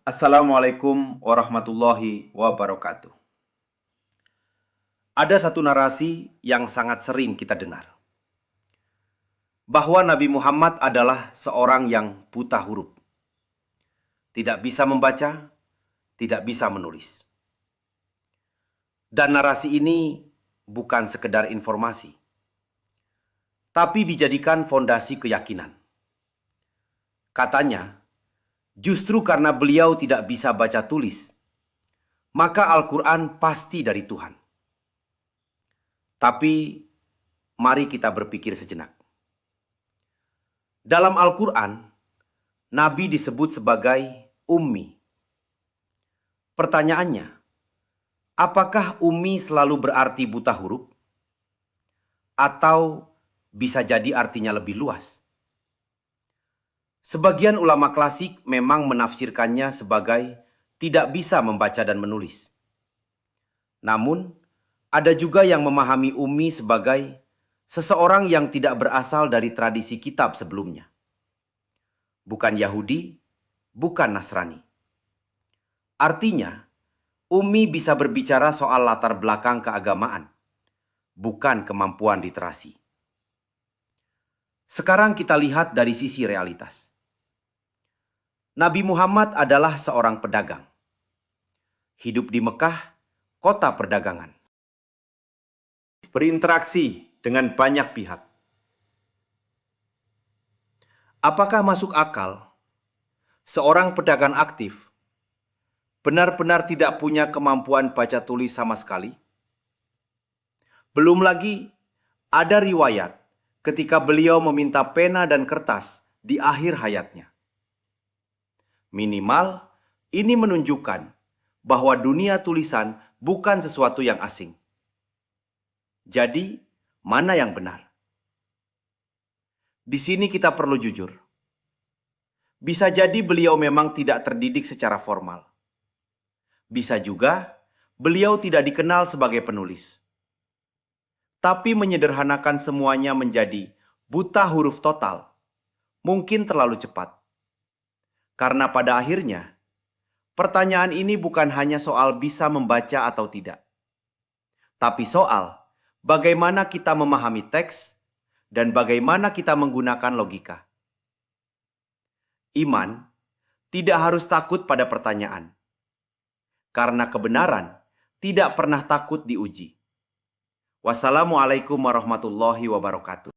Assalamualaikum warahmatullahi wabarakatuh. Ada satu narasi yang sangat sering kita dengar, bahwa Nabi Muhammad adalah seorang yang buta huruf. Tidak bisa membaca, tidak bisa menulis. Dan narasi ini bukan sekedar informasi, tapi dijadikan fondasi keyakinan. Katanya, justru karena beliau tidak bisa baca tulis, maka Al-Quran pasti dari Tuhan. Tapi, mari kita berpikir sejenak. Dalam Al-Quran, Nabi disebut sebagai ummi. Pertanyaannya, apakah ummi selalu berarti buta huruf? Atau bisa jadi artinya lebih luas? Sebagian ulama klasik memang menafsirkannya sebagai tidak bisa membaca dan menulis. Namun, ada juga yang memahami ummi sebagai seseorang yang tidak berasal dari tradisi kitab sebelumnya. Bukan Yahudi, bukan Nasrani. Artinya, ummi bisa berbicara soal latar belakang keagamaan, bukan kemampuan literasi. Sekarang kita lihat dari sisi realitas. Nabi Muhammad adalah seorang pedagang. Hidup di Mekah, kota perdagangan. Berinteraksi dengan banyak pihak. Apakah masuk akal seorang pedagang aktif benar-benar tidak punya kemampuan baca tulis sama sekali? Belum lagi ada riwayat ketika beliau meminta pena dan kertas di akhir hayatnya. Minimal, ini menunjukkan bahwa dunia tulisan bukan sesuatu yang asing. Jadi, mana yang benar? Di sini kita perlu jujur. Bisa jadi beliau memang tidak terdidik secara formal. Bisa juga beliau tidak dikenal sebagai penulis. Tapi menyederhanakan semuanya menjadi buta huruf total mungkin terlalu cepat. Karena pada akhirnya, pertanyaan ini bukan hanya soal bisa membaca atau tidak, tapi soal bagaimana kita memahami teks dan bagaimana kita menggunakan logika. Iman tidak harus takut pada pertanyaan, karena kebenaran tidak pernah takut diuji. Wassalamualaikum warahmatullahi wabarakatuh.